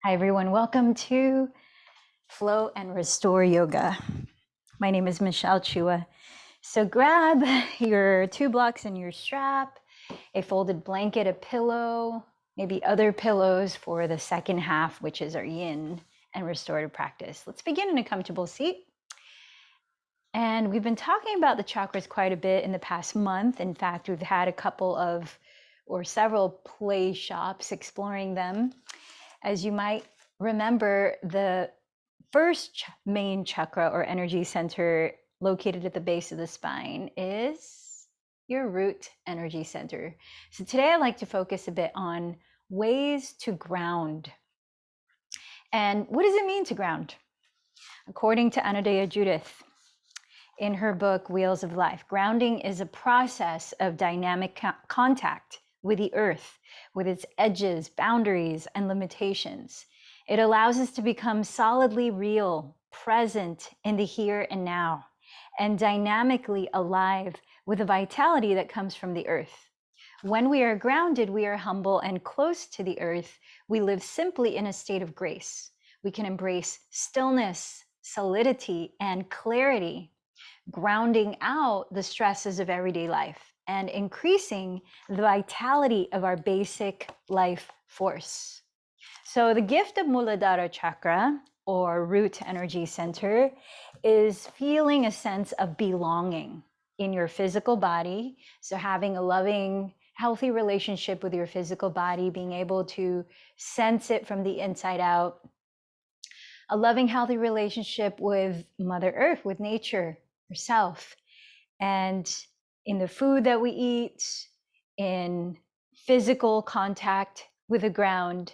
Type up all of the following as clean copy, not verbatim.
Hi, everyone. Welcome to Flow and Restore Yoga. My name is Michelle Chua. So grab your 2 blocks and your strap, a folded blanket, a pillow, maybe other pillows for the second half, which is our yin and restorative practice. Let's begin in a comfortable seat. And we've been talking about the chakras quite a bit in the past month. In fact, we've had a couple of or several play shops exploring them. As you might remember, the first main chakra or energy center located at the base of the spine is your root energy center. So today I'd like to focus a bit on ways to ground. And what does it mean to ground? According to Anodea Judith, in her book, Wheels of Life, grounding is a process of dynamic contact with the earth, with its edges, boundaries, and limitations. It allows us to become solidly real, present in the here and now, and dynamically alive with the vitality that comes from the earth. When we are grounded, we are humble and close to the earth. We live simply in a state of grace. We can embrace stillness, solidity, and clarity, grounding out the stresses of everyday life and increasing the vitality of our basic life force. So the gift of Muladhara Chakra, or root energy center, is feeling a sense of belonging in your physical body. So having a loving, healthy relationship with your physical body, being able to sense it from the inside out. A loving, healthy relationship with Mother Earth, with nature, herself, and in the food that we eat, in physical contact with the ground.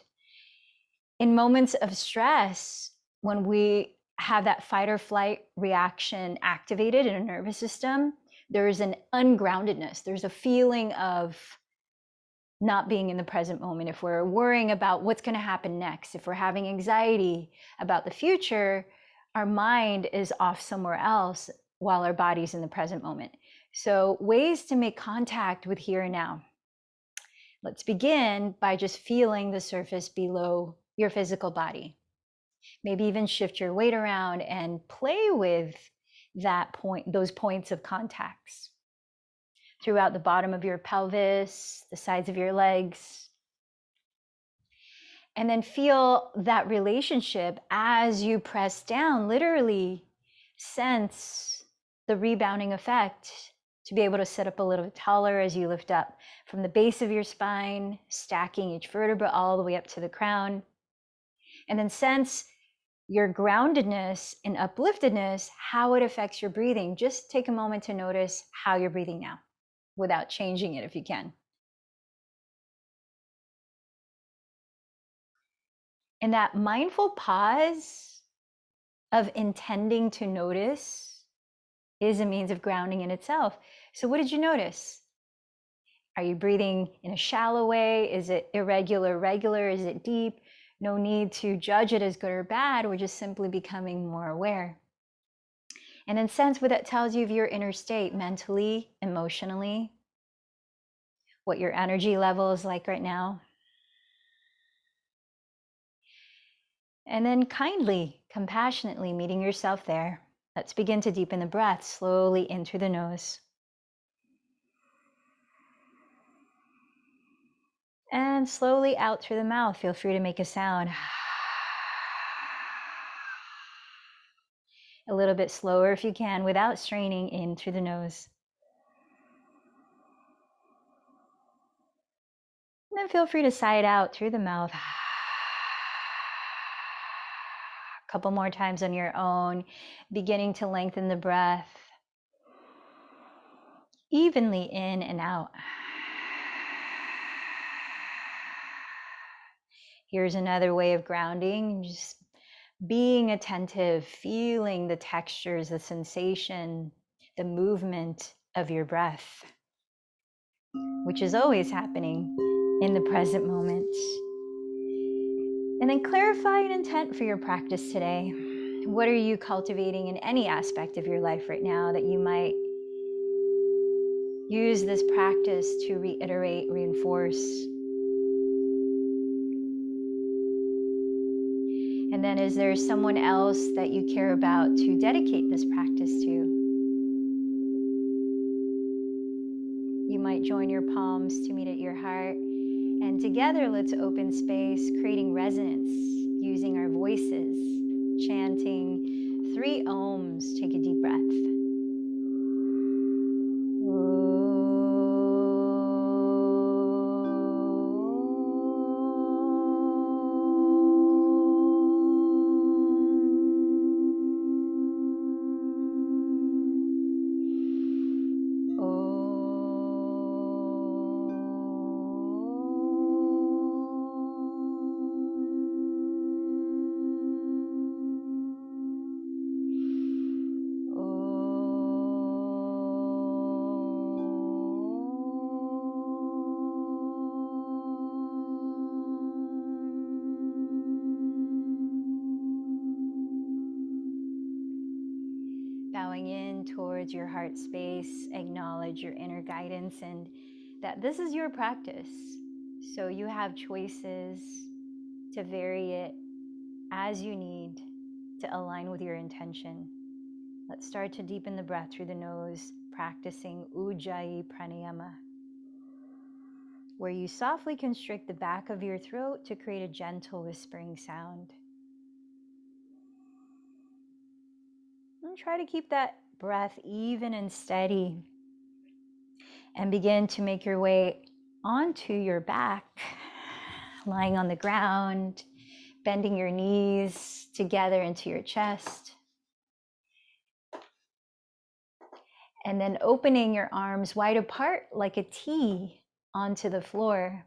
In moments of stress, when we have that fight or flight reaction activated in a nervous system, there is an ungroundedness. There's a feeling of not being in the present moment. If we're worrying about what's going to happen next, if we're having anxiety about the future, our mind is off somewhere else while our body's in the present moment. So ways to make contact with here and now. Let's begin by just feeling the surface below your physical body. Maybe even shift your weight around and play with that point, those points of contacts throughout the bottom of your pelvis, the sides of your legs. And then feel that relationship as you press down, literally sense the rebounding effect to be able to sit up a little bit taller as you lift up from the base of your spine, stacking each vertebra all the way up to the crown. And then sense your groundedness and upliftedness, how it affects your breathing. Just take a moment to notice how you're breathing now without changing it if you can. And that mindful pause of intending to notice is a means of grounding in itself. So what did you notice? Are you breathing in a shallow way? Is it irregular, regular? Is it deep? No need to judge it as good or bad. We're just simply becoming more aware. And then sense what that tells you of your inner state, mentally, emotionally, what your energy level is like right now. And then kindly, compassionately meeting yourself there. Let's begin to deepen the breath slowly in through the nose. And slowly out through the mouth. Feel free to make a sound. A little bit slower if you can, without straining, in through the nose. And then feel free to sigh it out through the mouth. A couple more times on your own, beginning to lengthen the breath evenly in and out. Here's another way of grounding, just being attentive, feeling the textures, the sensation, the movement of your breath, which is always happening in the present moment. And then clarify an intent for your practice today. What are you cultivating in any aspect of your life right now that you might use this practice to reiterate, reinforce? And then is there someone else that you care about to dedicate this practice to? You might join your palms to meet at your heart. And together, let's open space, creating resonance, using our voices, chanting 3 ohms. Take a deep breath. Bowing in towards your heart space, acknowledge your inner guidance and that this is your practice. So you have choices to vary it as you need to align with your intention. Let's start to deepen the breath through the nose, practicing Ujjayi Pranayama, where you softly constrict the back of your throat to create a gentle whispering sound. And try to keep that breath even and steady. And begin to make your way onto your back, lying on the ground, bending your knees together into your chest. And then opening your arms wide apart like a T onto the floor.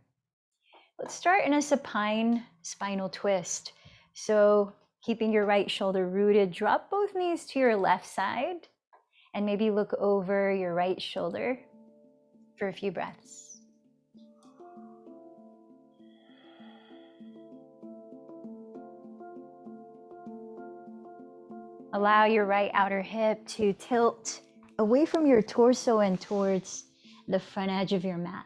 Let's start in a supine spinal twist. So keeping your right shoulder rooted, drop both knees to your left side and maybe look over your right shoulder for a few breaths. Allow your right outer hip to tilt away from your torso and towards the front edge of your mat.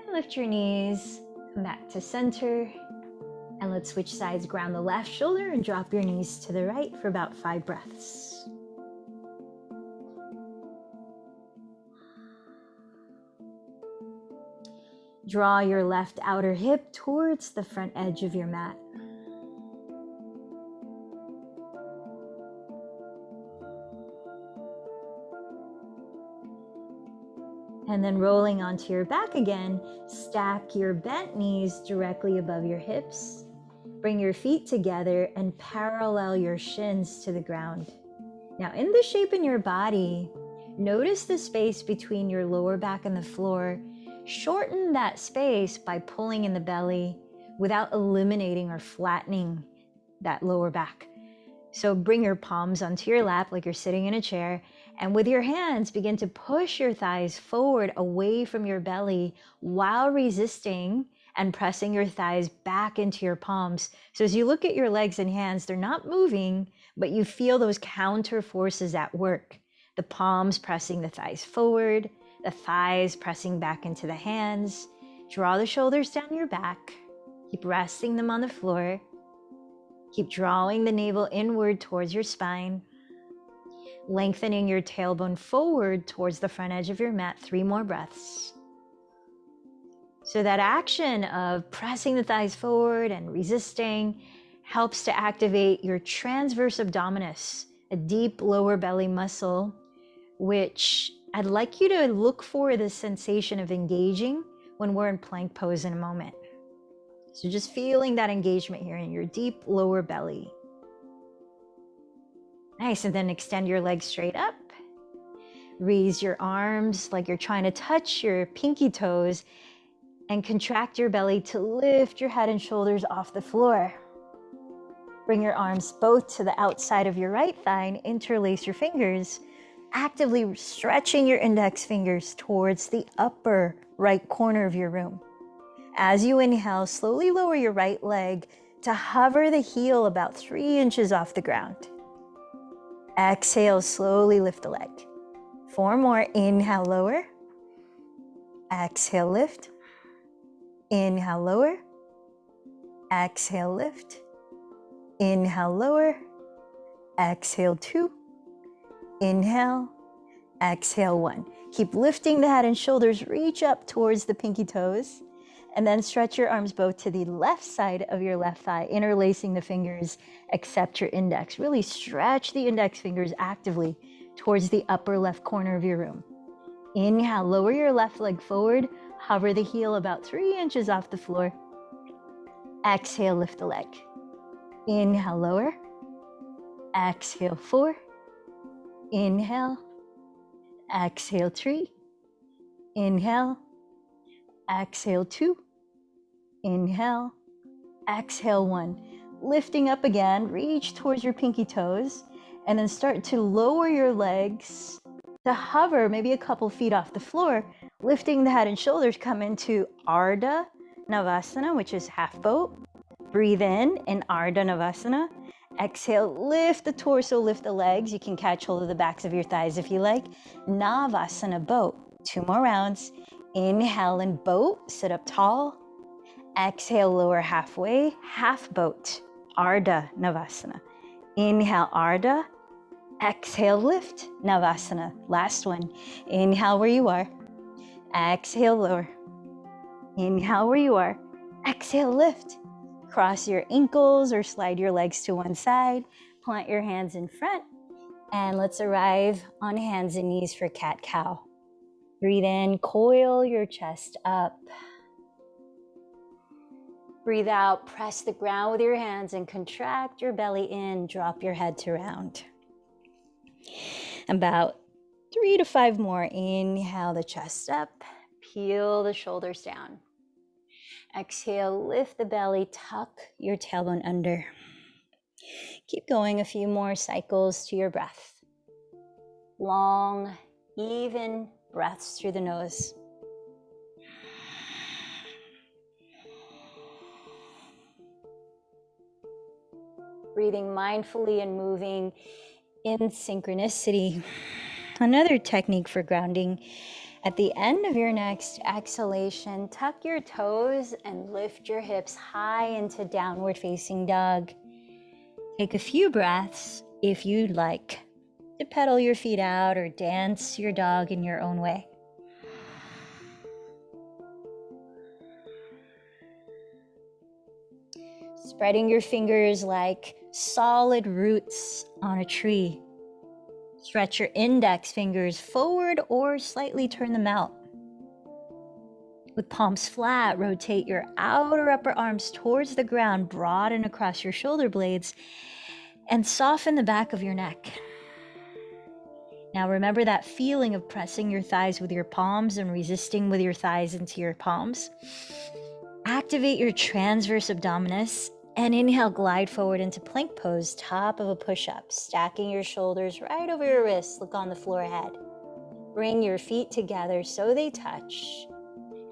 And lift your knees, come back to center. And let's switch sides, ground the left shoulder and drop your knees to the right for about 5 breaths. Draw your left outer hip towards the front edge of your mat. And then rolling onto your back again, stack your bent knees directly above your hips. Bring your feet together and parallel your shins to the ground. Now in the shape in your body, notice the space between your lower back and the floor. Shorten that space by pulling in the belly without eliminating or flattening that lower back. So bring your palms onto your lap like you're sitting in a chair, and with your hands begin to push your thighs forward away from your belly while resisting and pressing your thighs back into your palms. So as you look at your legs and hands, they're not moving, but you feel those counter forces at work. The palms pressing the thighs forward, the thighs pressing back into the hands. Draw the shoulders down your back. Keep resting them on the floor. Keep drawing the navel inward towards your spine. Lengthening your tailbone forward towards the front edge of your mat. 3 more breaths. So that action of pressing the thighs forward and resisting helps to activate your transverse abdominis, a deep lower belly muscle, which I'd like you to look for the sensation of engaging when we're in plank pose in a moment. So just feeling that engagement here in your deep lower belly. Nice, and then extend your legs straight up. Raise your arms like you're trying to touch your pinky toes and contract your belly to lift your head and shoulders off the floor. Bring your arms both to the outside of your right thigh and interlace your fingers, actively stretching your index fingers towards the upper right corner of your room. As you inhale, slowly lower your right leg to hover the heel about 3 inches off the ground. Exhale, slowly lift the leg. 4 more, inhale, lower. Exhale, lift. Inhale, lower. Exhale, lift. Inhale, lower. Exhale, 2. Inhale. Exhale, 1. Keep lifting the head and shoulders. Reach up towards the pinky toes. And then stretch your arms both to the left side of your left thigh, interlacing the fingers, except your index. Really stretch the index fingers actively towards the upper left corner of your room. Inhale, lower your left leg forward. Hover the heel about 3 inches off the floor. Exhale, lift the leg. Inhale, lower. Exhale, 4. Inhale. Exhale, 3. Inhale. Exhale, 2. Inhale. Exhale, 1. Lifting up again, reach towards your pinky toes, and then start to lower your legs to hover maybe a couple feet off the floor. Lifting the head and shoulders, come into Ardha Navasana, which is half boat. Breathe in Ardha Navasana. Exhale, lift the torso, lift the legs. You can catch hold of the backs of your thighs if you like. Navasana, boat. 2 more rounds. Inhale and boat, sit up tall. Exhale, lower halfway, half boat. Ardha Navasana. Inhale, Ardha. Exhale, lift, Navasana. Last one. Inhale where you are. Exhale, lower. Inhale where you are. Exhale, lift. Cross your ankles or slide your legs to one side. Plant your hands in front. And let's arrive on hands and knees for cat-cow. Breathe in, coil your chest up. Breathe out, press the ground with your hands and contract your belly in. Drop your head to round. About 3 to 5 more. Inhale the chest up, peel the shoulders down. Exhale, lift the belly, tuck your tailbone under. Keep going a few more cycles to your breath. Long, even breaths through the nose. Breathing mindfully and moving in synchronicity. Another technique for grounding. At the end of your next exhalation, tuck your toes and lift your hips high into downward facing dog. Take a few breaths if you'd like to pedal your feet out or dance your dog in your own way. Spreading your fingers like solid roots on a tree. Stretch your index fingers forward or slightly turn them out. With palms flat, rotate your outer upper arms towards the ground, broaden across your shoulder blades, and soften the back of your neck. Now remember that feeling of pressing your thighs with your palms and resisting with your thighs into your palms. Activate your transverse abdominis and inhale, glide forward into plank pose, top of a push-up, stacking your shoulders right over your wrists. Look on the floor ahead. Bring your feet together so they touch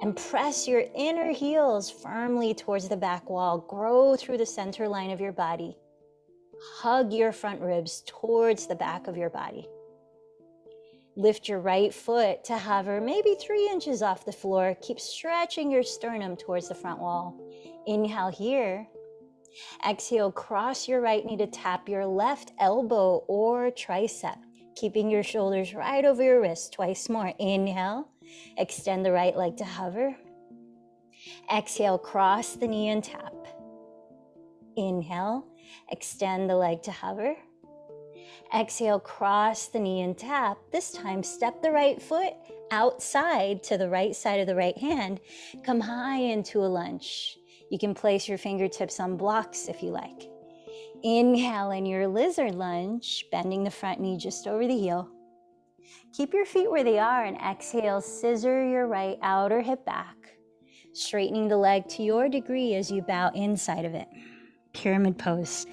and press your inner heels firmly towards the back wall. Grow through the center line of your body. Hug your front ribs towards the back of your body. Lift your right foot to hover maybe 3 inches off the floor. Keep stretching your sternum towards the front wall. Inhale here. Exhale, cross your right knee to tap your left elbow or tricep, keeping your shoulders right over your wrist. Twice more. Inhale, extend the right leg to hover. Exhale, cross the knee and tap. Inhale, extend the leg to hover. Exhale, cross the knee and tap. This time, step the right foot outside to the right side of the right hand. Come high into a lunge. You can place your fingertips on blocks if you like. Inhale in your lizard lunge, bending the front knee just over the heel. Keep your feet where they are and exhale, scissor your right outer hip back, straightening the leg to your degree as you bow inside of it. Pyramid pose.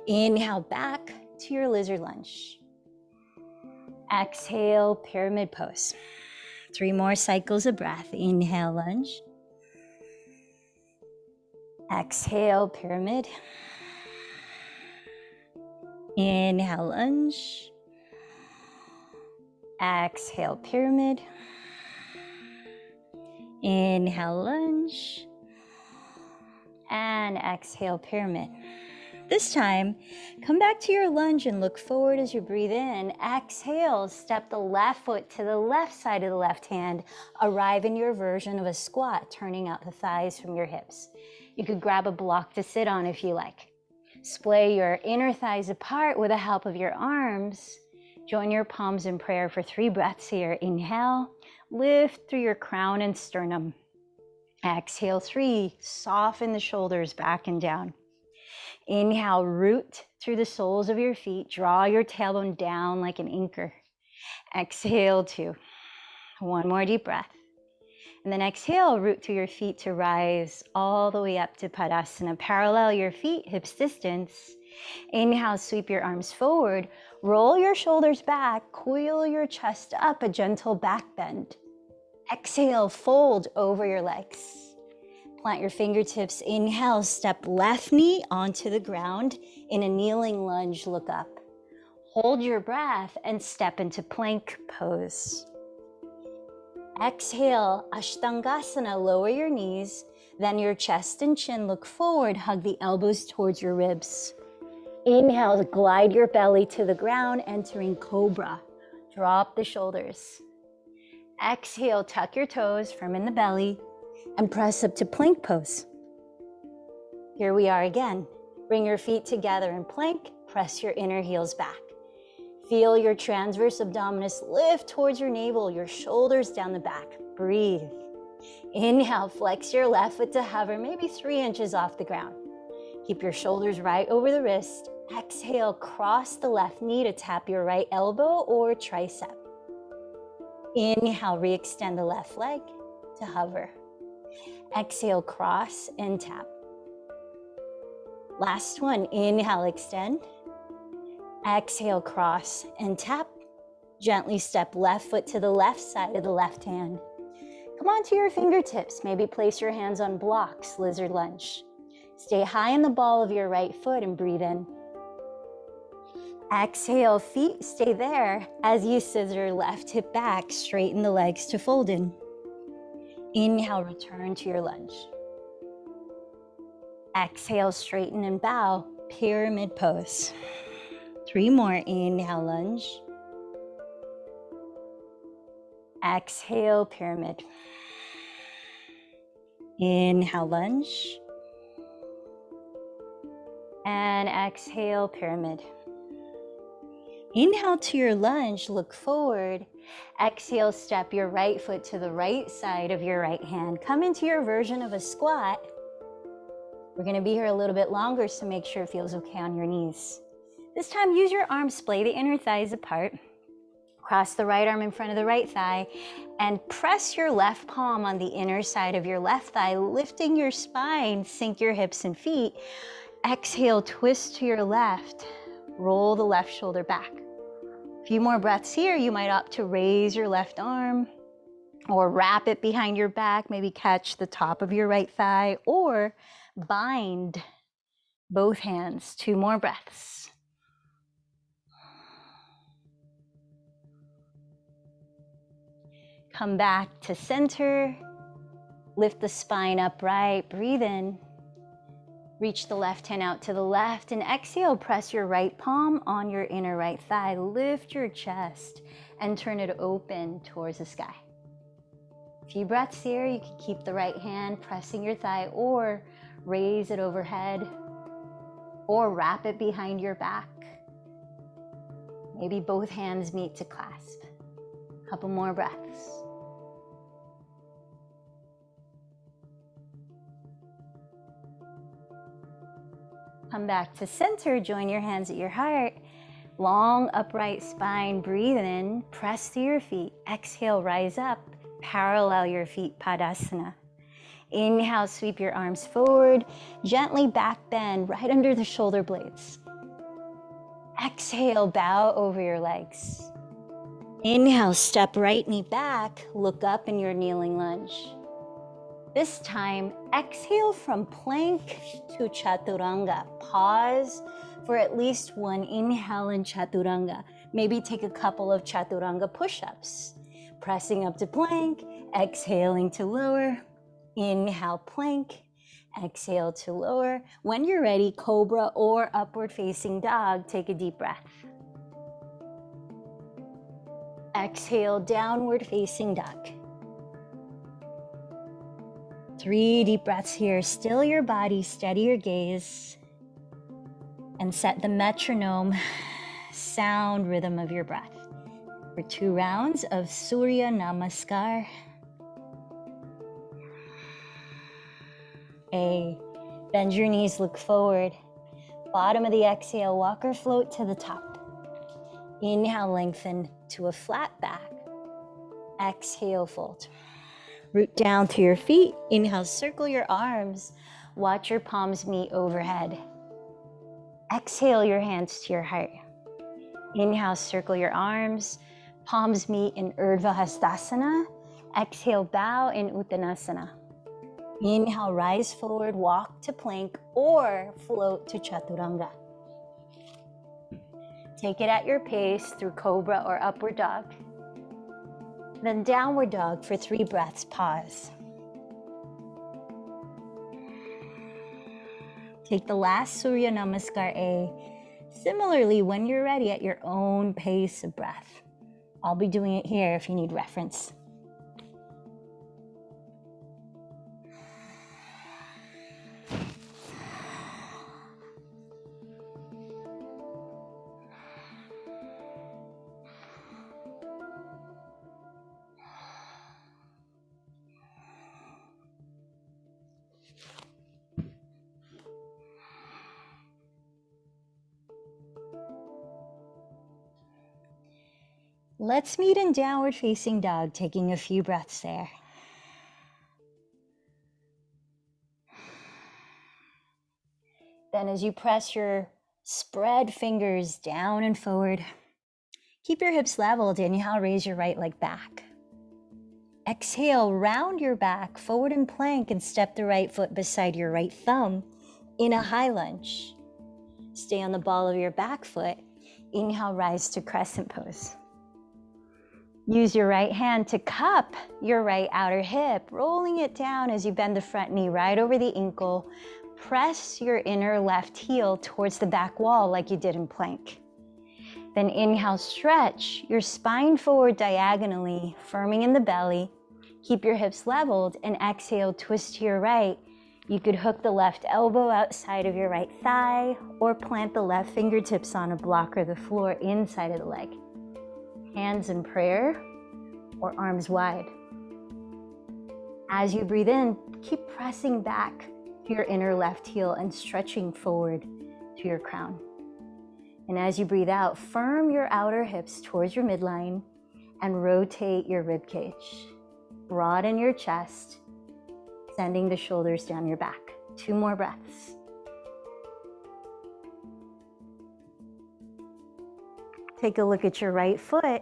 Inhale back to your lizard lunge. Exhale, pyramid pose. 3 more cycles of breath. Inhale, lunge. Exhale, pyramid. Inhale, lunge. Exhale, pyramid. Inhale, lunge. And exhale, pyramid. This time, come back to your lunge and look forward as you breathe in. Exhale, step the left foot to the left side of the left hand. Arrive in your version of a squat, turning out the thighs from your hips. You could grab a block to sit on if you like. Splay your inner thighs apart with the help of your arms. Join your palms in prayer for 3 breaths here. Inhale, lift through your crown and sternum. Exhale, 3, soften the shoulders back and down. Inhale, root through the soles of your feet. Draw your tailbone down like an anchor. Exhale, 2. 1 more deep breath. And then exhale, root through your feet to rise all the way up to Padasana. Parallel your feet, hips distance. Inhale, sweep your arms forward. Roll your shoulders back. Coil your chest up, a gentle back bend. Exhale, fold over your legs. Plant your fingertips. Inhale, step left knee onto the ground. In a kneeling lunge, look up. Hold your breath and step into plank pose. Exhale, Ashtangasana, lower your knees. Then your chest and chin look forward. Hug the elbows towards your ribs. Inhale, glide your belly to the ground, entering Cobra. Drop the shoulders. Exhale, tuck your toes, firm in the belly, and press up to plank pose. Here we are again. Bring your feet together in plank, press your inner heels back. Feel your transverse abdominis lift towards your navel, your shoulders down the back. Breathe. Inhale, flex your left foot to hover, maybe 3 inches off the ground. Keep your shoulders right over the wrist. Exhale, cross the left knee to tap your right elbow or tricep. Inhale, re-extend the left leg to hover. Exhale, cross and tap. Last one, inhale, extend. Exhale, cross and tap. Gently step left foot to the left side of the left hand. Come onto your fingertips. Maybe place your hands on blocks, lizard lunge. Stay high in the ball of your right foot and breathe in. Exhale, feet stay there as you scissor left hip back, straighten the legs to fold in. Inhale, return to your lunge. Exhale, straighten and bow, pyramid pose. 3 more, inhale, lunge. Exhale, pyramid. Inhale, lunge. And exhale, pyramid. Inhale to your lunge, look forward. Exhale, step your right foot to the right side of your right hand. Come into your version of a squat. We're gonna be here a little bit longer, so make sure it feels okay on your knees. This time, use your arms, splay the inner thighs apart. Cross the right arm in front of the right thigh and press your left palm on the inner side of your left thigh, lifting your spine, sink your hips and feet. Exhale, twist to your left. Roll the left shoulder back. A few more breaths here. You might opt to raise your left arm or wrap it behind your back, maybe catch the top of your right thigh, or bind both hands. 2 more breaths. Come back to center. Lift the spine upright. Breathe in. Reach the left hand out to the left and exhale, press your right palm on your inner right thigh. Lift your chest and turn it open towards the sky. A few breaths here. You can keep the right hand pressing your thigh or raise it overhead or wrap it behind your back. Maybe both hands meet to clasp. A couple more breaths. Come back to center, join your hands at your heart. Long upright spine, breathe in, press through your feet. Exhale, rise up, parallel your feet, Padasana. Inhale, sweep your arms forward, gently back bend right under the shoulder blades. Exhale, bow over your legs. Inhale, step right knee back, look up in your kneeling lunge. This time, exhale from plank to chaturanga. Pause for at least 1 inhale in chaturanga. Maybe take a couple of chaturanga push-ups. Pressing up to plank, exhaling to lower. Inhale, plank. Exhale to lower. When you're ready, cobra or upward facing dog, take a deep breath. Exhale, downward facing dog. 3 deep breaths here. Still your body, steady your gaze, and set the metronome sound rhythm of your breath. For 2 rounds of Surya Namaskar. A. Bend your knees, look forward. Bottom of the exhale, walk or float to the top. Inhale, lengthen to a flat back. Exhale, fold. Root down to your feet. Inhale, circle your arms. Watch your palms meet overhead. Exhale your hands to your heart. Inhale, circle your arms. Palms meet in Urdhva Hastasana. Exhale, bow in Uttanasana. Inhale, rise forward, walk to plank or float to Chaturanga. Take it at your pace through cobra or upward dog. Then downward dog for 3 breaths, pause. Take the last Surya Namaskar A. Similarly, when you're ready at your own pace of breath. I'll be doing it here if you need reference. Let's meet in downward facing dog, taking a few breaths there. Then as you press your spread fingers down and forward, keep your hips leveled. Inhale, raise your right leg back. Exhale, round your back, forward in plank, and step the right foot beside your right thumb in a high lunge. Stay on the ball of your back foot. Inhale, rise to crescent pose. Use your right hand to cup your right outer hip, rolling it down as you bend the front knee right over the ankle. Press your inner left heel towards the back wall like you did in plank. Then inhale, stretch your spine forward diagonally, firming in the belly. Keep your hips leveled, and exhale, twist to your right. You could hook the left elbow outside of your right thigh or plant the left fingertips on a block or the floor inside of the leg. Hands in prayer or arms wide. As you breathe in, keep pressing back to your inner left heel and stretching forward to your crown. And as you breathe out, firm your outer hips towards your midline and rotate your rib cage. Broaden your chest, sending the shoulders down your back. 2 more breaths. Take a look at your right foot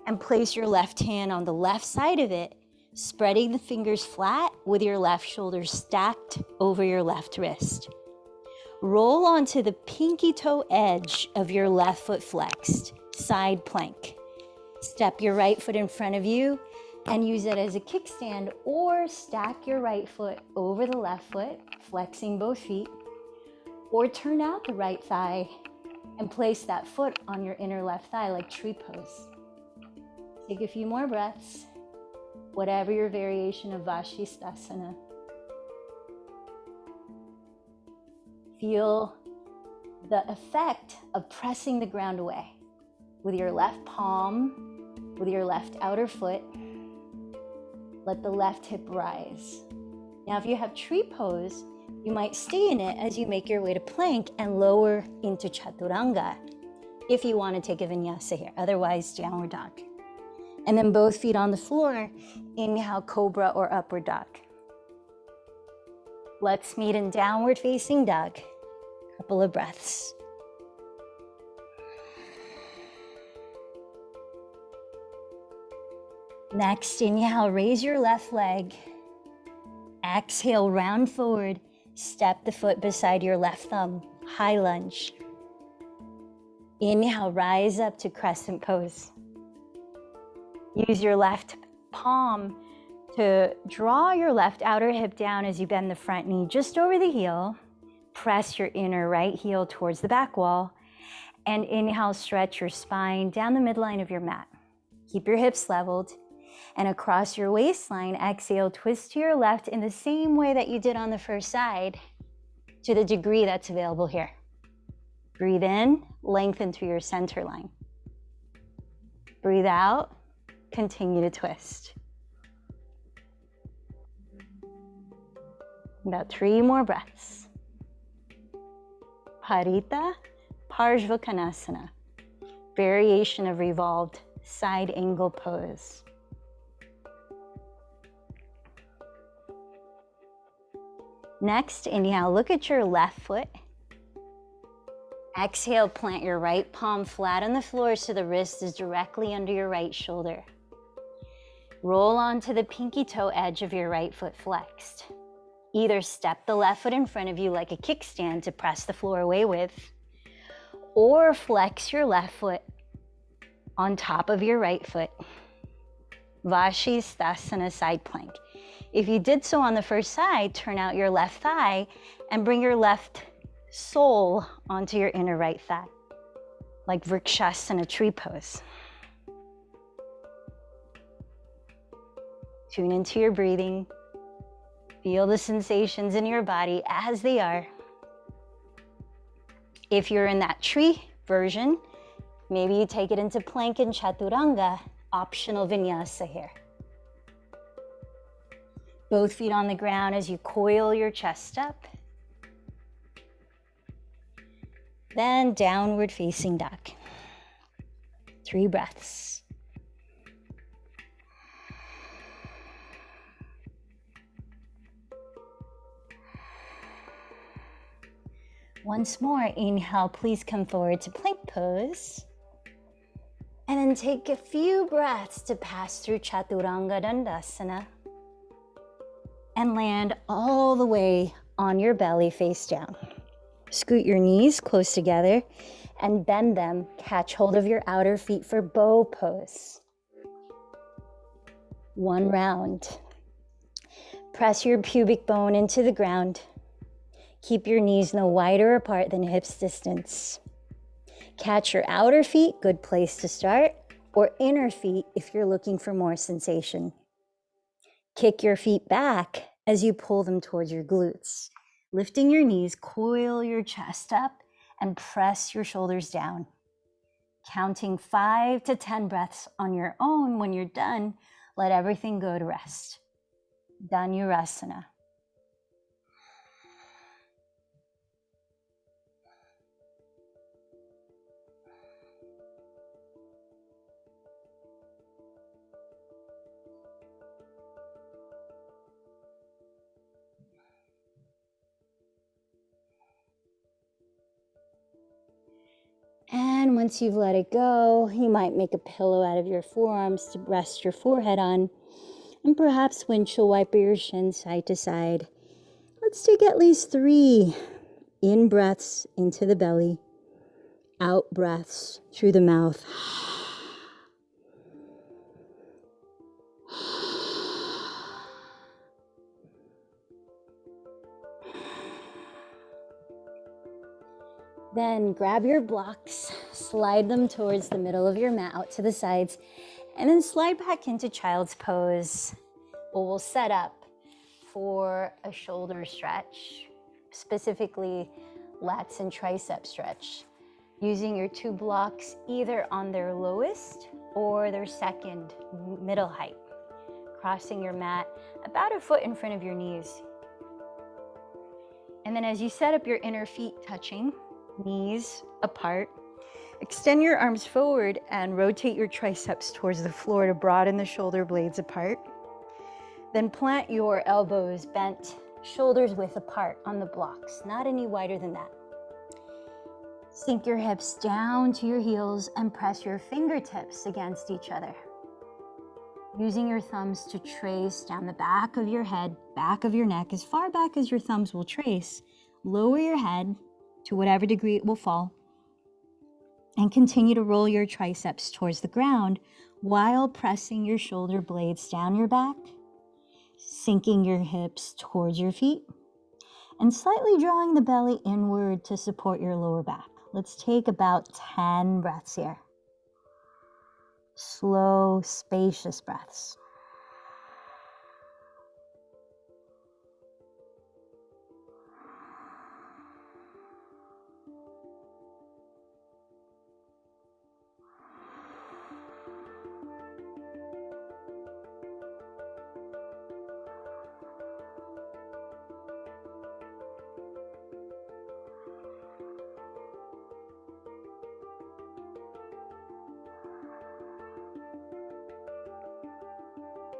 and place your left hand on the left side of it, spreading the fingers flat with your left shoulder stacked over your left wrist. Roll onto the pinky toe edge of your left foot flexed, side plank. Step your right foot in front of you and use it as a kickstand, or stack your right foot over the left foot, flexing both feet, or turn out the right thigh and place that foot on your inner left thigh like tree pose. Take a few more breaths, whatever your variation of Vashisthasana. Feel the effect of pressing the ground away with your left palm, with your left outer foot. Let the left hip rise. Now, if you have tree pose, you might stay in it as you make your way to plank and lower into Chaturanga if you want to take a vinyasa here. Otherwise, downward dog. And then both feet on the floor. Inhale, cobra or upward dog. Let's meet in downward facing dog. Couple of breaths. Next, inhale, raise your left leg. Exhale, round forward. Step the foot beside your left thumb, high lunge. Inhale, rise up to crescent pose. Use your left palm to draw your left outer hip down as you bend the front knee just over the heel. Press your inner right heel towards the back wall. And inhale, stretch your spine down the midline of your mat. Keep your hips leveled. And across your waistline, exhale, twist to your left in the same way that you did on the first side, to the degree that's available here. Breathe in, lengthen to your center line. Breathe out, continue to twist. About 3 more breaths. Parita Parshvakonasana, variation of revolved side angle pose. Next, inhale, look at your left foot. Exhale, plant your right palm flat on the floor so the wrist is directly under your right shoulder. Roll onto the pinky toe edge of your right foot flexed. Either step the left foot in front of you like a kickstand to press the floor away with, or flex your left foot on top of your right foot. Vashisthasana side plank. If you did so on the first side, turn out your left thigh and bring your left sole onto your inner right thigh, like Vrikshasana tree pose. Tune into your breathing. Feel the sensations in your body as they are. If you're in that tree version, maybe you take it into plank and chaturanga, optional vinyasa here. Both feet on the ground as you coil your chest up. Then downward facing dog. 3 breaths. Once more, inhale, please come forward to plank pose. And then take a few breaths to pass through Chaturanga Dandasana. And land all the way on your belly face down. Scoot your knees close together and bend them. Catch hold of your outer feet for bow pose. 1 round. Press your pubic bone into the ground. Keep your knees no wider apart than hips distance. Catch your outer feet, good place to start, or inner feet if you're looking for more sensation. Kick your feet back as you pull them towards your glutes. Lifting your knees, coil your chest up and press your shoulders down. Counting 5 to 10 breaths on your own. When you're done, let everything go to rest. Dhanurasana. And once you've let it go, you might make a pillow out of your forearms to rest your forehead on, and perhaps windshield wiper your shins side to side. Let's take at least 3 in breaths into the belly, out breaths through the mouth. Then grab your blocks, slide them towards the middle of your mat out to the sides, and then slide back into child's pose. We'll set up for a shoulder stretch, specifically lats and tricep stretch, using your 2 blocks either on their lowest or their second middle height, crossing your mat about a foot in front of your knees. And then as you set up your inner feet touching, knees apart, extend your arms forward and rotate your triceps towards the floor to broaden the shoulder blades apart. Then plant your elbows bent, shoulders width apart on the blocks, not any wider than that. Sink your hips down to your heels and press your fingertips against each other. Using your thumbs to trace down the back of your head, back of your neck, as far back as your thumbs will trace. Lower your head to whatever degree it will fall, and continue to roll your triceps towards the ground while pressing your shoulder blades down your back sinking your hips towards your feet and slightly drawing the belly inward to support your lower back. Let's take about 10 breaths here. Slow, spacious breaths.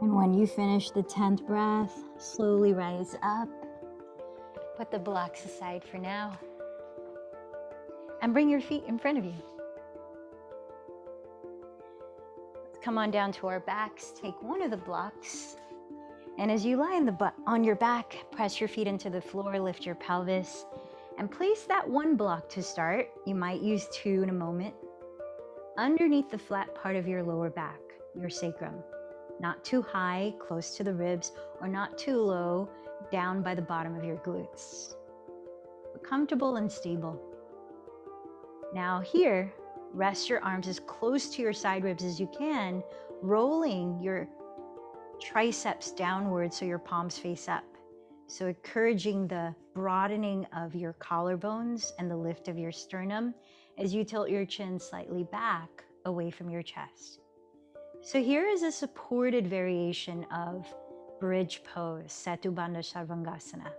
And when you finish the 10th breath, slowly rise up. Put the blocks aside for now. And bring your feet in front of you. Let's come on down to our backs. Take one of the blocks. And as you lie on your back, press your feet into the floor, lift your pelvis, and place that one block to start. You might use two in a moment. Underneath the flat part of your lower back, your sacrum. Not too high, close to the ribs, or not too low, down by the bottom of your glutes. But comfortable and stable. Now here, rest your arms as close to your side ribs as you can, rolling your triceps downward so your palms face up. So encouraging the broadening of your collarbones and the lift of your sternum as you tilt your chin slightly back away from your chest. So here is a supported variation of bridge pose, Setu Bandha Sarvangasana.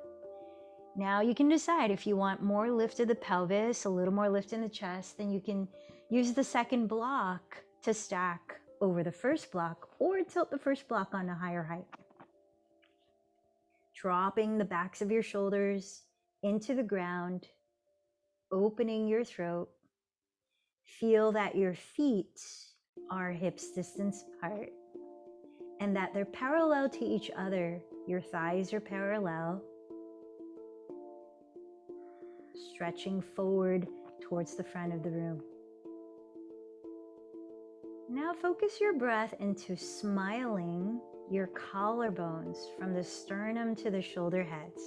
Now you can decide if you want more lift of the pelvis, a little more lift in the chest, then you can use the second block to stack over the first block or tilt the first block on a higher height. Dropping the backs of your shoulders into the ground, opening your throat. Feel that your feet are hips distance apart and that they're parallel to each other. Your thighs are parallel, stretching forward towards the front of the room. Now focus your breath into smiling your collarbones from the sternum to the shoulder heads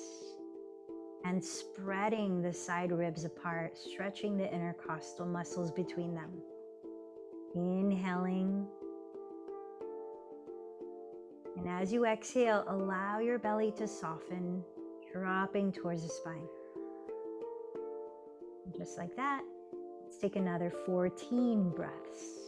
and spreading the side ribs apart, stretching the intercostal muscles between them. Inhaling. And as you exhale, allow your belly to soften, dropping towards the spine. And just like that, let's take another 14 breaths.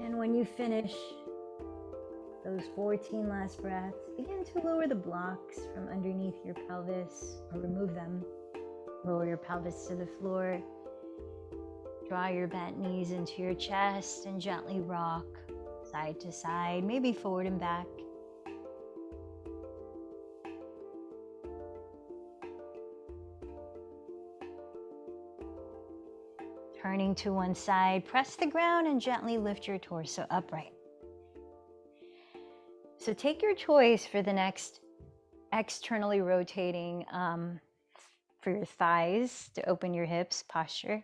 And when you finish those 14 last breaths, begin to lower the blocks from underneath your pelvis or remove them. Lower your pelvis to the floor. Draw your bent knees into your chest and gently rock side to side, maybe forward and back. Turning to one side, press the ground and gently lift your torso upright. So take your choice for the next externally rotating for your thighs to open your hips posture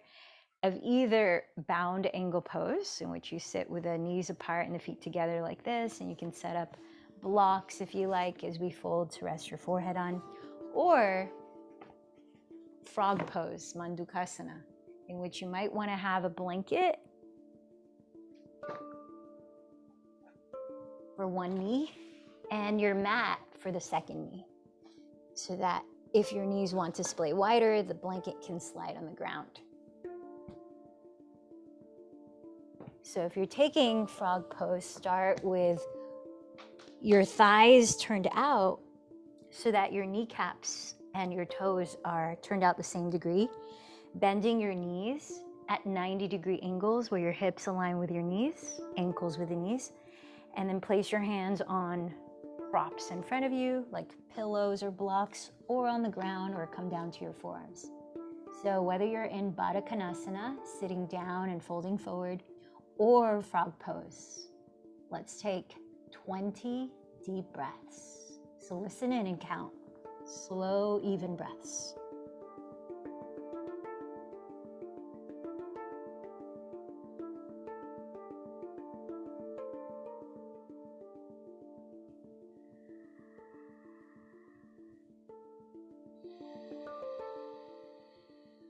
of either bound angle pose, in which you sit with the knees apart and the feet together like this, and you can set up blocks if you like as we fold to rest your forehead on, or frog pose, Mandukasana, in which you might want to have a blanket for one knee and your mat for the second knee, so that if your knees want to splay wider, the blanket can slide on the ground. So if you're taking frog pose, start with your thighs turned out so that your kneecaps and your toes are turned out the same degree, bending your knees at 90-degree angles where your hips align with your knees, ankles with the knees, and then place your hands on props in front of you, like pillows or blocks, or on the ground, or come down to your forearms. So whether you're in Baddha Konasana, sitting down and folding forward, or frog pose, let's take 20 deep breaths. So listen in and count. Slow, even breaths.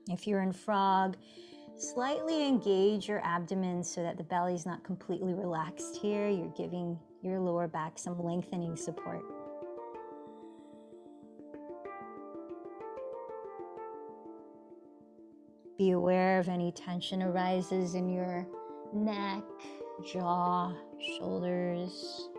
If you're in frog, slightly engage your abdomen so that the belly's not completely relaxed here. You're giving your lower back some lengthening support. Be aware of any tension arises in your neck, jaw, shoulders.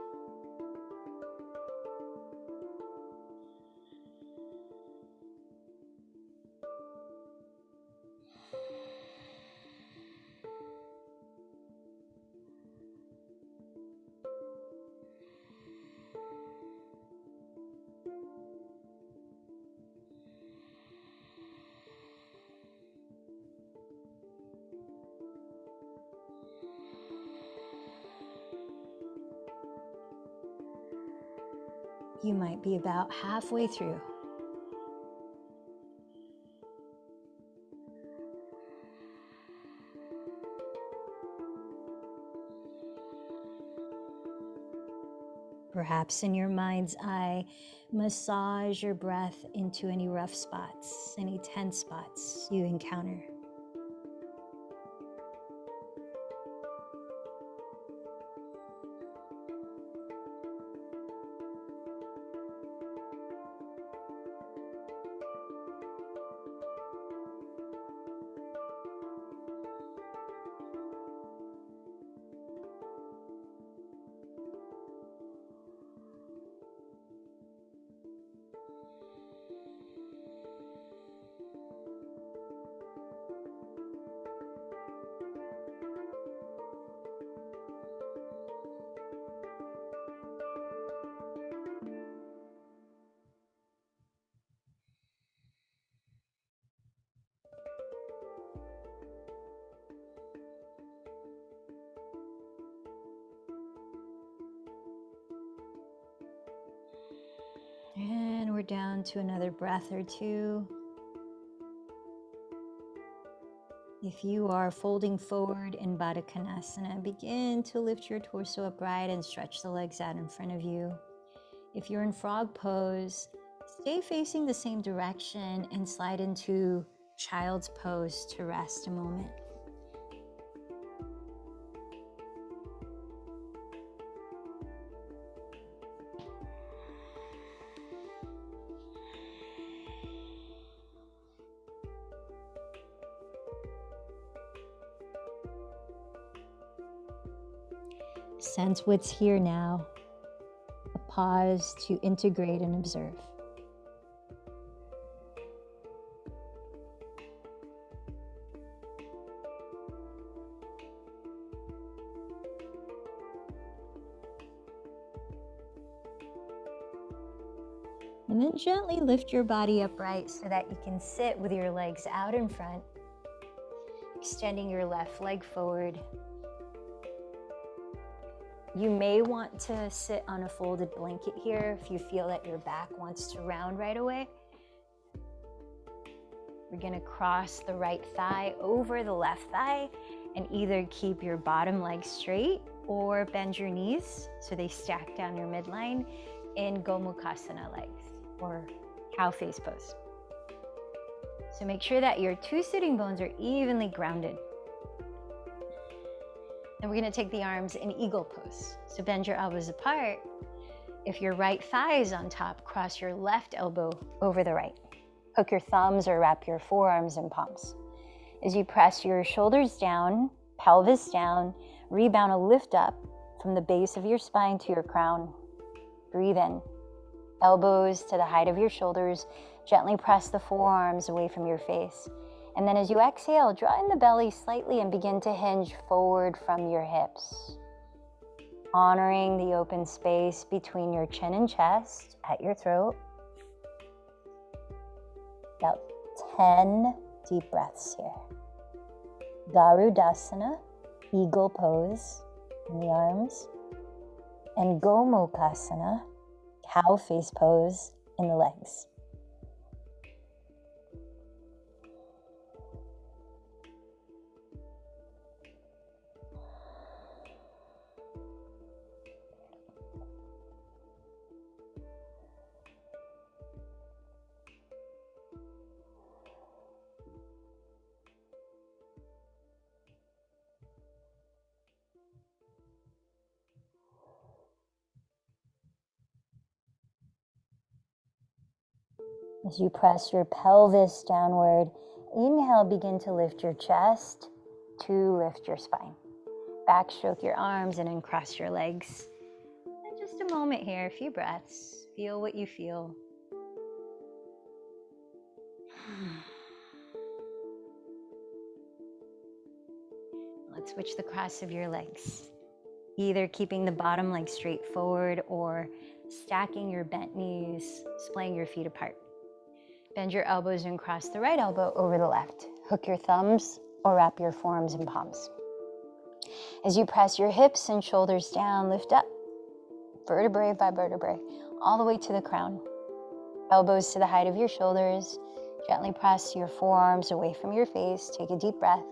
You might be about halfway through. Perhaps in your mind's eye, massage your breath into any rough spots, any tense spots you encounter. And we're down to another breath or two. If you are folding forward in Baddha Konasana, begin to lift your torso upright and stretch the legs out in front of you. If you're in frog pose, stay facing the same direction and slide into child's pose to rest a moment. Sense what's here now. A pause to integrate and observe. And then gently lift your body upright so that you can sit with your legs out in front. extending your left leg forward. You may want to sit on a folded blanket here if you feel that your back wants to round right away. We're gonna cross the right thigh over the left thigh and either keep your bottom leg straight or bend your knees so they stack down your midline in Gomukhasana legs or cow face pose. So make sure that your two sitting bones are evenly grounded. Then we're gonna take the arms in eagle pose. So bend your elbows apart. If your right thigh is on top, cross your left elbow over the right. Hook your thumbs or wrap your forearms in palms. As you press your shoulders down, pelvis down, rebound a lift up from the base of your spine to your crown. Breathe in. Elbows to the height of your shoulders. Gently press the forearms away from your face. And then as you exhale, draw in the belly slightly and begin to hinge forward from your hips. Honoring the open space between your chin and chest at your throat. About 10 deep breaths here. Garudasana, eagle pose in the arms. And Gomukhasana, cow face pose in the legs. As you press your pelvis downward, inhale, begin to lift your chest, to lift your spine. Backstroke your arms and uncross your legs. And just a moment here, a few breaths. Feel what you feel. Let's switch the cross of your legs. Either keeping the bottom leg straight forward or stacking your bent knees, splaying your feet apart. Bend your elbows and cross the right elbow over the left. Hook your thumbs or wrap your forearms in palms. As you press your hips and shoulders down, lift up, vertebrae by vertebrae, all the way to the crown. Elbows to the height of your shoulders. Gently press your forearms away from your face. Take a deep breath.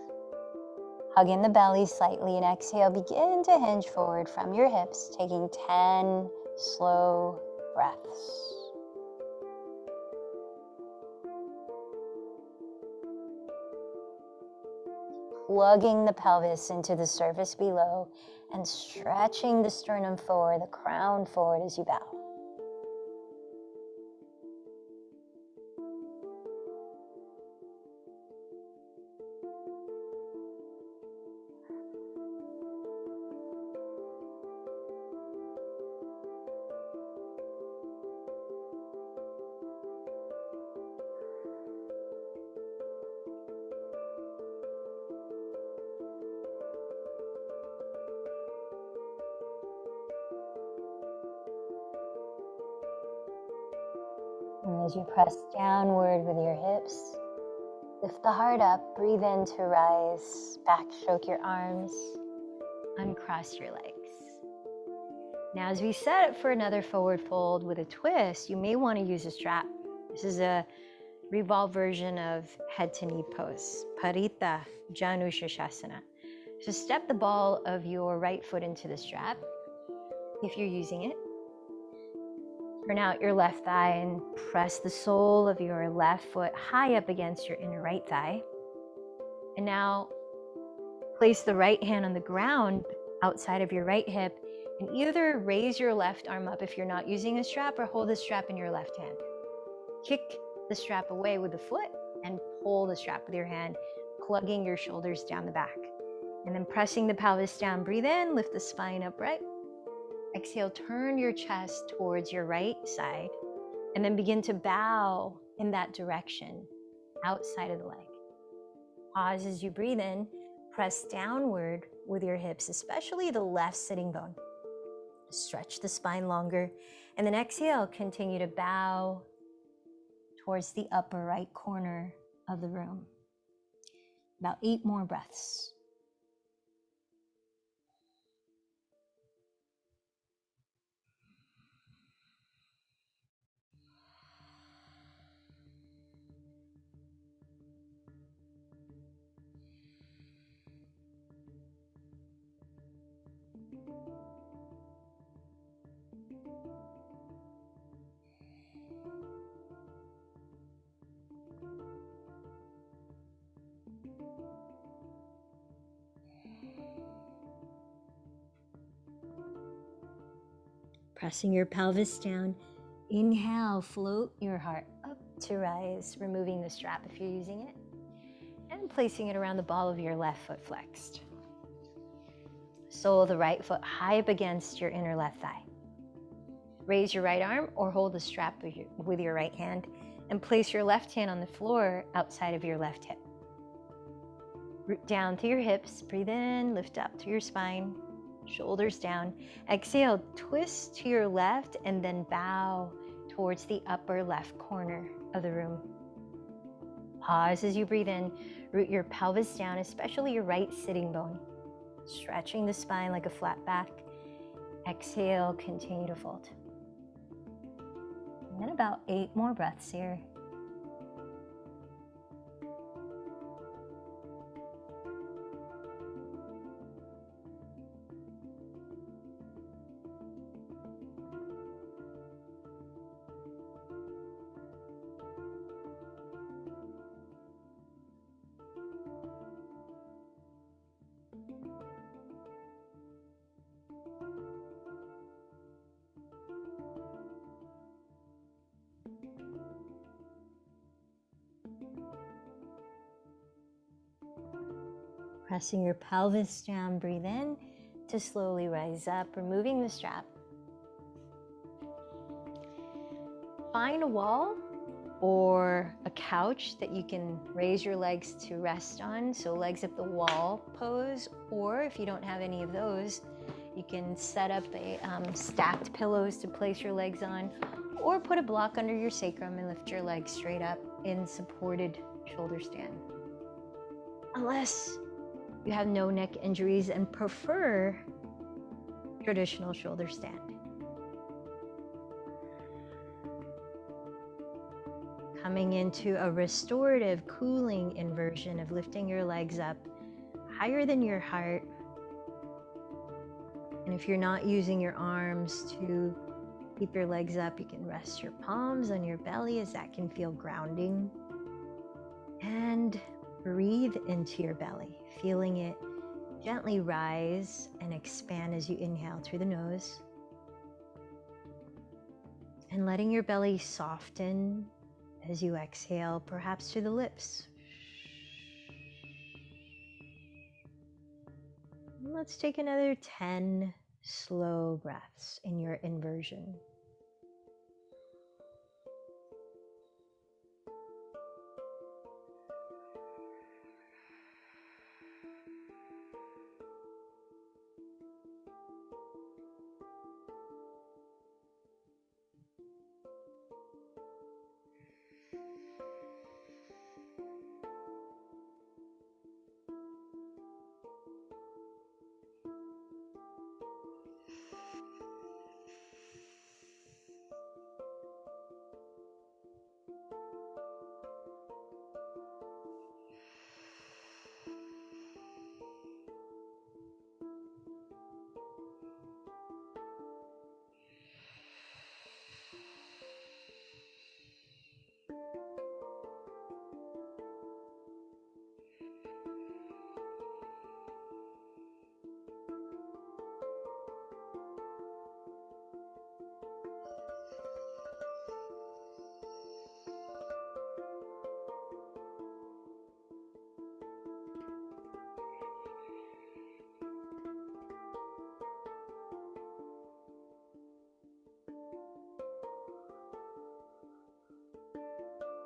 Hug in the belly slightly and exhale. Begin to hinge forward from your hips, taking 10 slow breaths. Plugging the pelvis into the surface below and stretching the sternum forward, the crown forward as you bow. And as you press downward with your hips, lift the heart up, breathe in to rise, backstroke your arms, uncross your legs. Now as we set up for another forward fold with a twist, you may want to use a strap. This is a revolved version of head to knee pose, Parita Janushasana. So step the ball of your right foot into the strap if you're using it. Turn out your left thigh and press the sole of your left foot high up against your inner right thigh. And now place the right hand on the ground outside of your right hip and either raise your left arm up if you're not using a strap or hold the strap in your left hand. Kick the strap away with the foot and pull the strap with your hand, plugging your shoulders down the back. And then pressing the pelvis down, breathe in, lift the spine upright. Exhale, turn your chest towards your right side and then begin to bow in that direction, outside of the leg. Pause as you breathe in, press downward with your hips, especially the left sitting bone. Stretch the spine longer, and then exhale, continue to bow towards the upper right corner of the room. About 8 more breaths. Pressing your pelvis down. Inhale, float your heart up to rise, removing the strap if you're using it, and placing it around the ball of your left foot flexed. Sole of the right foot high up against your inner left thigh. Raise your right arm or hold the strap with your right hand and place your left hand on the floor outside of your left hip. Root down through your hips, breathe in, lift up through your spine, shoulders down. Exhale, twist to your left and then bow towards the upper left corner of the room. Pause as you breathe in, root your pelvis down, especially your right sitting bone. Stretching the spine like a flat back. Exhale, continue to fold. And then about 8 more breaths here. Pressing your pelvis down, breathe in to slowly rise up, removing the strap. Find a wall or a couch that you can raise your legs to rest on, so legs at the wall pose, or if you don't have any of those, you can set up a stacked pillows to place your legs on, or put a block under your sacrum and lift your legs straight up in supported shoulder stand. Unless you have no neck injuries and prefer traditional shoulder stand. Coming into a restorative cooling inversion of lifting your legs up higher than your heart. And if you're not using your arms to keep your legs up, you can rest your palms on your belly as that can feel grounding. And breathe into your belly, feeling it gently rise and expand as you inhale through the nose. And letting your belly soften as you exhale, perhaps through the lips. And let's take another 10 slow breaths in your inversion.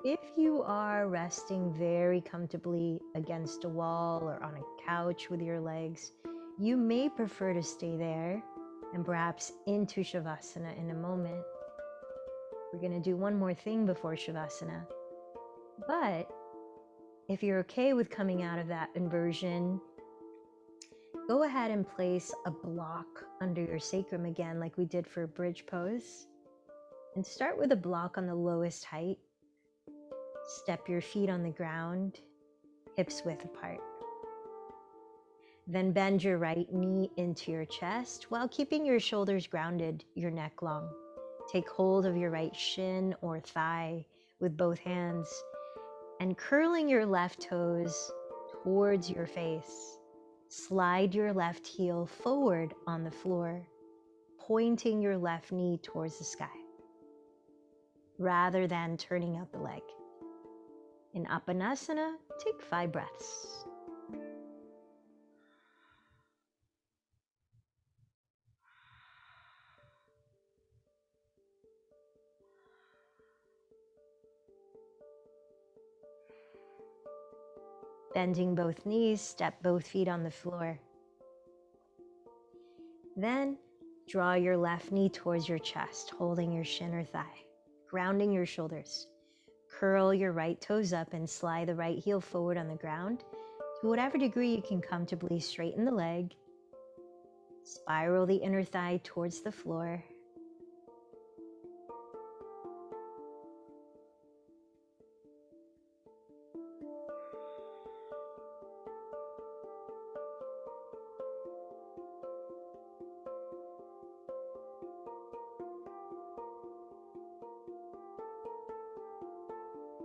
If you are resting very comfortably against a wall or on a couch with your legs, you may prefer to stay there and perhaps into Savasana in a moment. We're going to do one more thing before Savasana. But If you're okay with coming out of that inversion, go ahead and place a block under your sacrum again, like we did for bridge pose. And start with a block on the lowest height. Step your feet on the ground, hips width apart. Then bend your right knee into your chest while keeping your shoulders grounded, your neck long. Take hold of your right shin or thigh with both hands and curling your left toes towards your face. Slide your left heel forward on the floor, pointing your left knee towards the sky, rather than turning out the leg. In Padasana, take 5 breaths. Bending both knees, step both feet on the floor. Then draw your left knee towards your chest, holding your shin or thigh, grounding your shoulders. Curl your right toes up and slide the right heel forward on the ground. To whatever degree you can comfortably straighten the leg. Spiral the inner thigh towards the floor.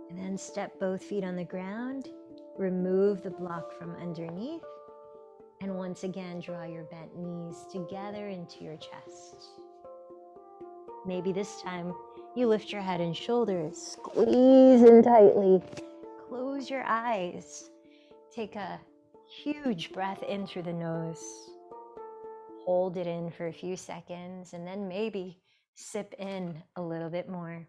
And then step both feet on the ground. Remove the block from underneath. And once again, draw your bent knees together into your chest. Maybe this time you lift your head and shoulders, squeeze in tightly, close your eyes. Take a huge breath in through the nose. Hold it in for a few seconds and then maybe sip in a little bit more.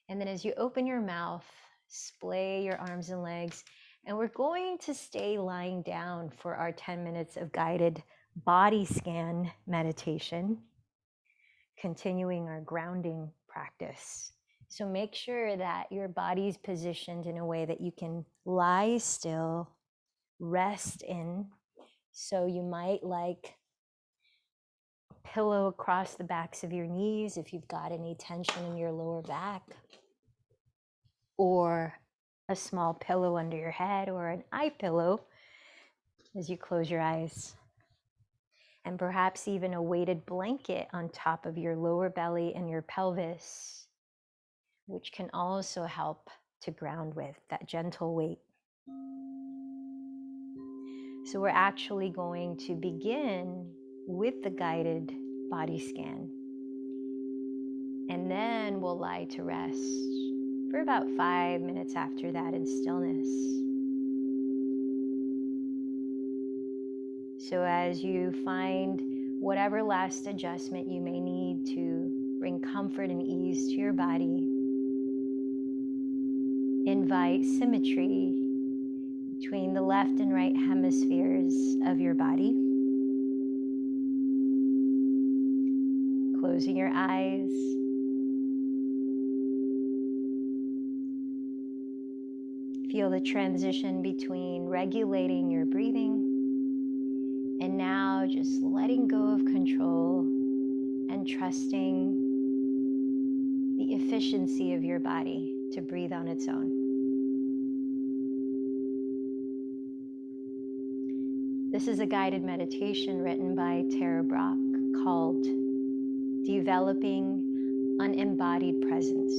And then as you open your mouth, splay your arms and legs. And we're going to stay lying down for our 10 minutes of guided body scan meditation, continuing our grounding practice. So make sure that your body's positioned in a way that you can lie still, rest in. So you might like a pillow across the backs of your knees if you've got any tension in your lower back, or a small pillow under your head, or an eye pillow as you close your eyes. And perhaps even a weighted blanket on top of your lower belly and your pelvis, which can also help to ground with that gentle weight. So we're actually going to begin with the guided body scan. And then we'll lie to rest for about 5 minutes after that in stillness. So as you find whatever last adjustment you may need to bring comfort and ease to your body, invite symmetry between the left and right hemispheres of your body. Closing your eyes. Feel the transition between regulating your breathing and now just letting go of control and trusting the efficiency of your body to breathe on its own. This is a guided meditation written by Tara Brach called Developing Unembodied Presence.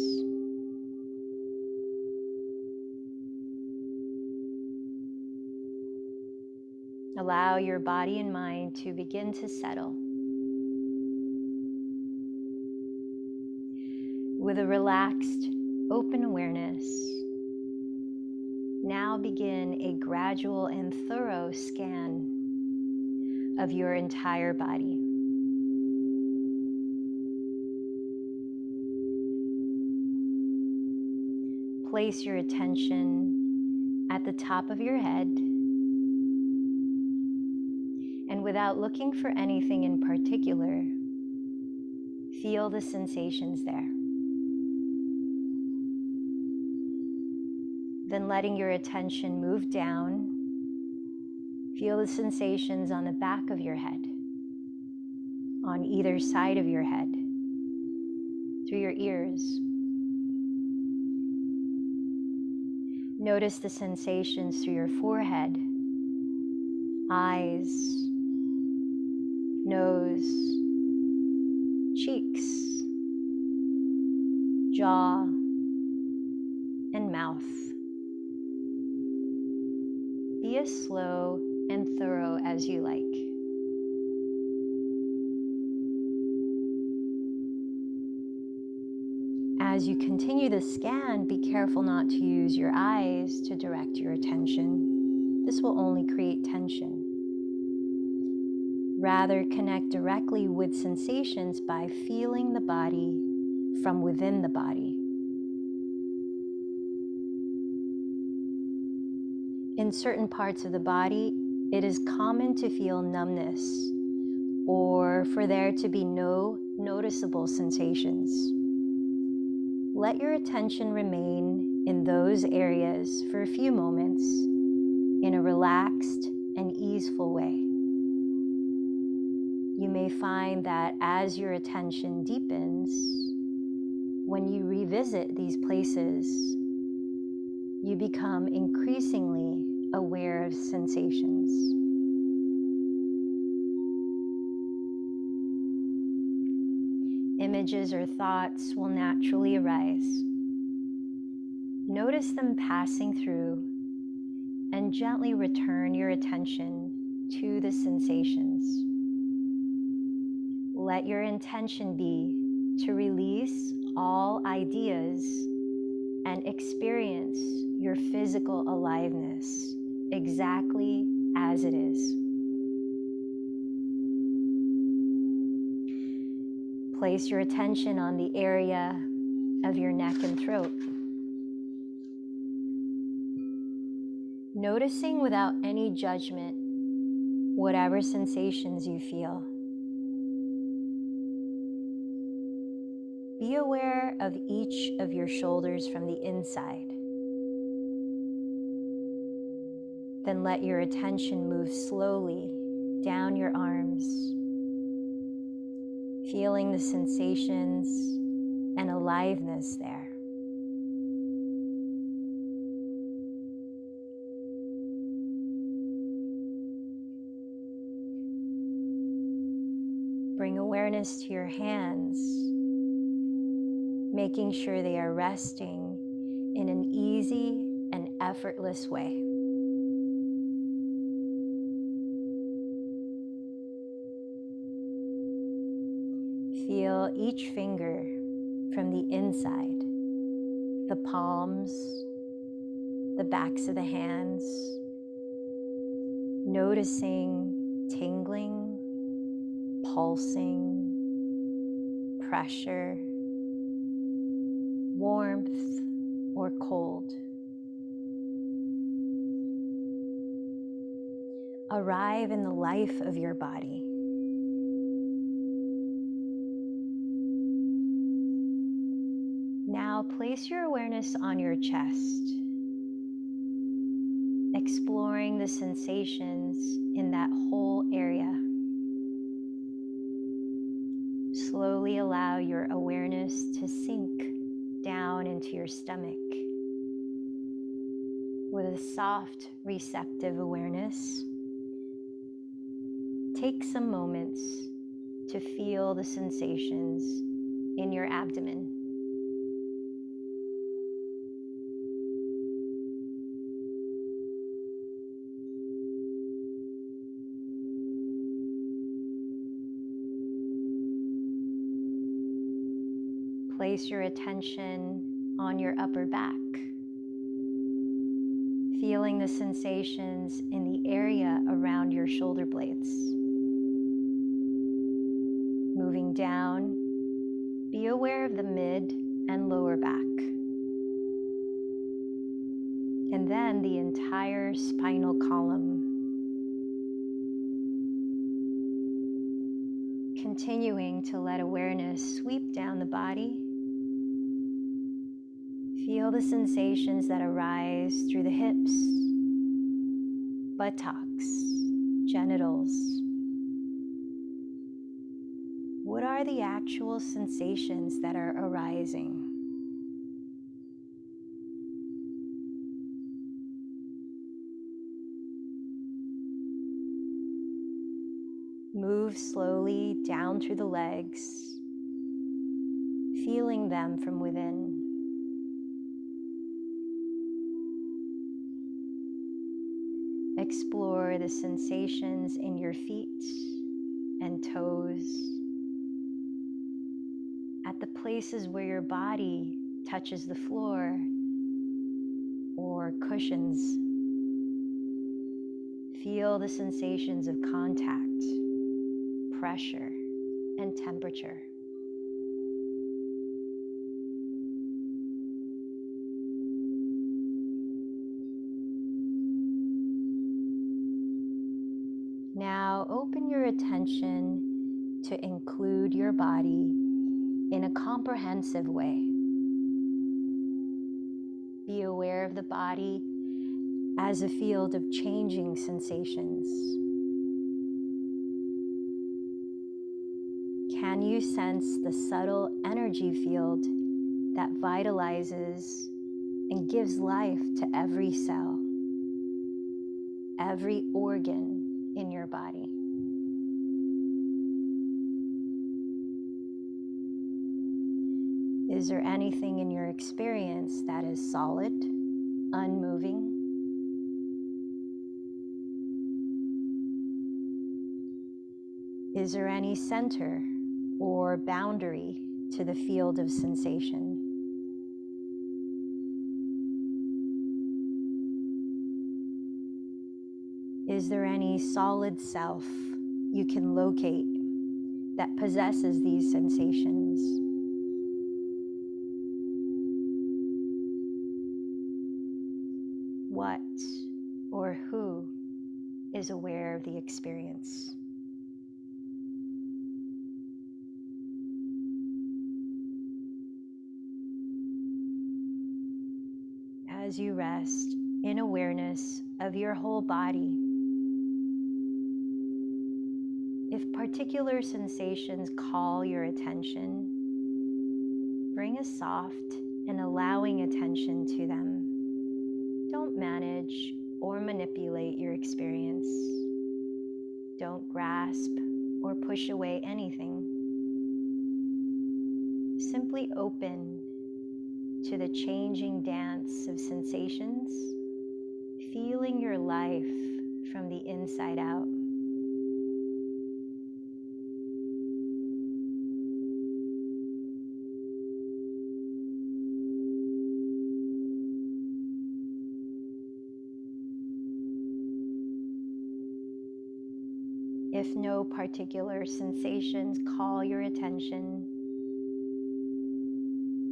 Allow your body and mind to begin to settle. With a relaxed, open awareness, now begin a gradual and thorough scan of your entire body. Place your attention at the top of your head, and without looking for anything in particular, feel the sensations there. Then letting your attention move down. Feel the sensations on the back of your head, on either side of your head, through your ears. Notice the sensations through your forehead, eyes, nose, cheeks, jaw, and mouth. Be as slow and thorough as you like. As you continue the scan, be careful not to use your eyes to direct your attention. This will only create tension. Rather, connect directly with sensations by feeling the body from within the body. In certain parts of the body, it is common to feel numbness or for there to be no noticeable sensations. Let your attention remain in those areas for a few moments in a relaxed and easeful way. You may find that as your attention deepens, when you revisit these places, you become increasingly aware of sensations. Images or thoughts will naturally arise. Notice them passing through and gently return your attention to the sensations. Let your intention be to release all ideas and experience your physical aliveness exactly as it is. Place your attention on the area of your neck and throat. Noticing without any judgment whatever sensations you feel. Be aware of each of your shoulders from the inside. Then let your attention move slowly down your arms, feeling the sensations and aliveness there. Bring awareness to your hands, making sure they are resting in an easy and effortless way. Feel each finger from the inside, the palms, the backs of the hands, noticing tingling, pulsing, pressure, warmth, or cold. Arrive in the life of your body. Now place your awareness on your chest, exploring the sensations in that whole area. Slowly allow your awareness to sink down into your stomach with a soft, receptive awareness. Take some moments to feel the sensations in your abdomen. Place your attention on your upper back, feeling the sensations in the area around your shoulder blades. Moving down, be aware of the mid and lower back, and then the entire spinal column. Continuing to let awareness sweep down the body, Feel the sensations that arise through the hips, buttocks, genitals. What are the actual sensations that are arising? Move slowly down through the legs, feeling them from within. Explore the sensations in your feet and toes, at the places where your body touches the floor or cushions. Feel the sensations of contact, pressure, and temperature. Now open your attention to include your body in a comprehensive way. Be aware of the body as a field of changing sensations. Can you sense the subtle energy field that vitalizes and gives life to every cell, every organ in your body? Is there anything in your experience that is solid, unmoving? Is there any center or boundary to the field of sensation? Is there any solid self you can locate that possesses these sensations? What or who is aware of the experience? As you rest in awareness of your whole body, if particular sensations call your attention, bring a soft and allowing attention to them. Don't manage or manipulate your experience. Don't grasp or push away anything. Simply open to the changing dance of sensations, feeling your life from the inside out. If no particular sensations call your attention,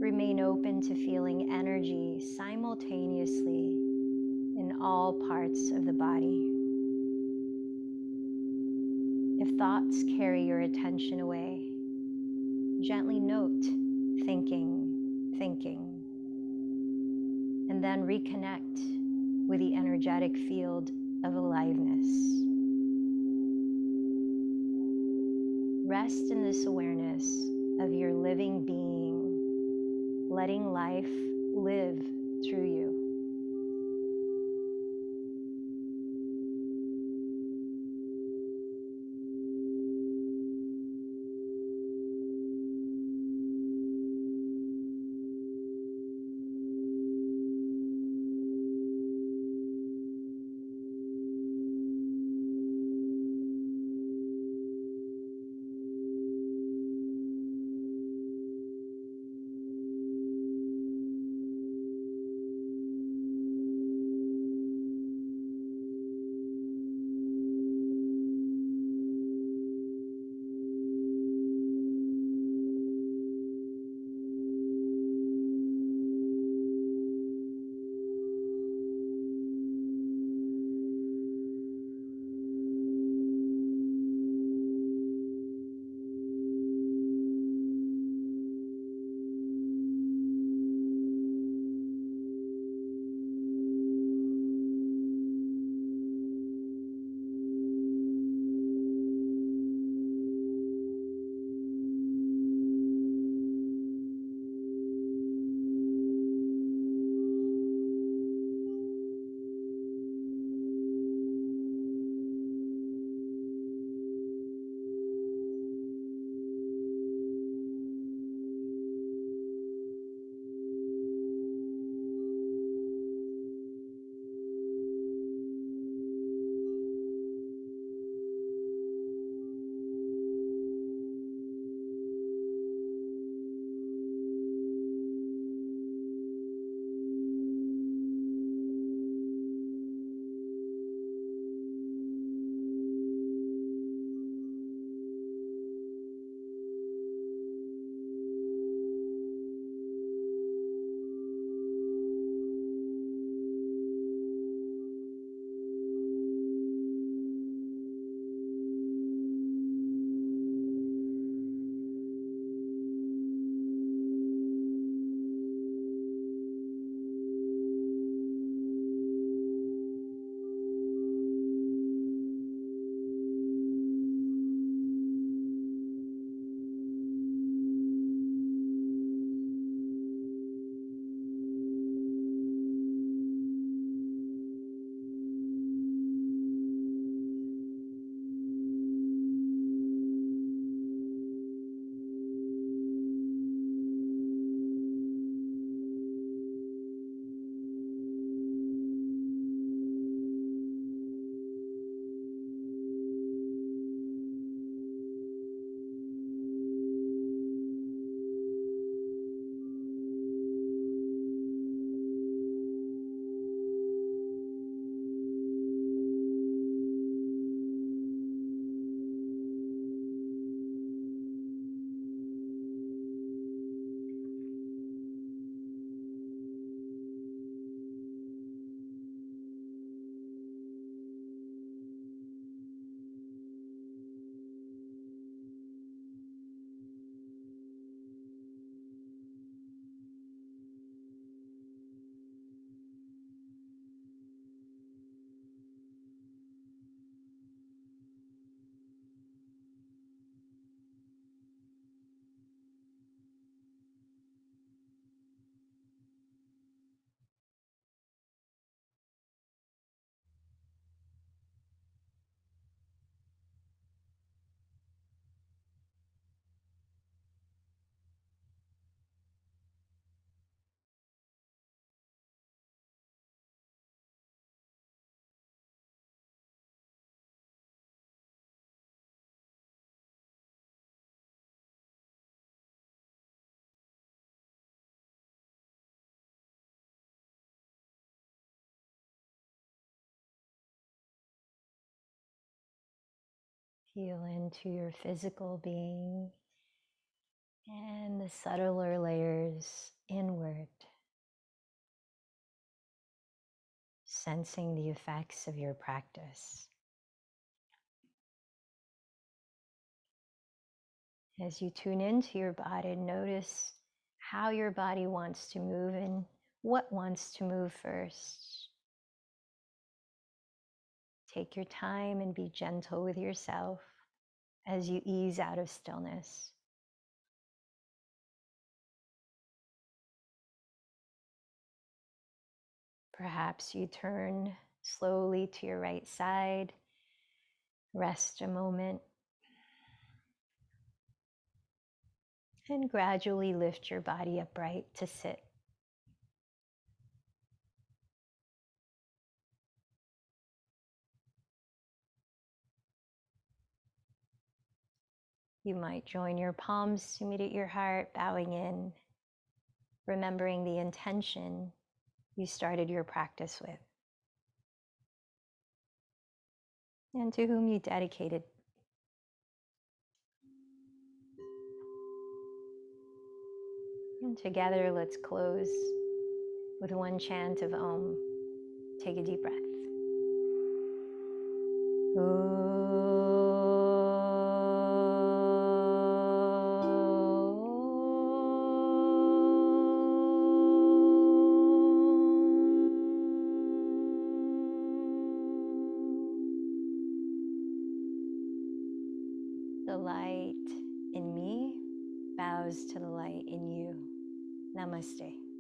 remain open to feeling energy simultaneously in all parts of the body. If thoughts carry your attention away, gently note thinking, and then reconnect with the energetic field of aliveness. Rest in this awareness of your living being, letting life live through you. Feel into your physical being and the subtler layers inward, sensing the effects of your practice. As you tune into your body, notice how your body wants to move and what wants to move first. Take your time and be gentle with yourself as you ease out of stillness. Perhaps you turn slowly to your right side, rest a moment, and gradually lift your body upright to sit. You might join your palms to meet at your heart, bowing in, remembering the intention you started your practice with, and to whom you dedicated. And together, let's close with one chant of Om. Take a deep breath. The light in me bows to the light in you. Namaste.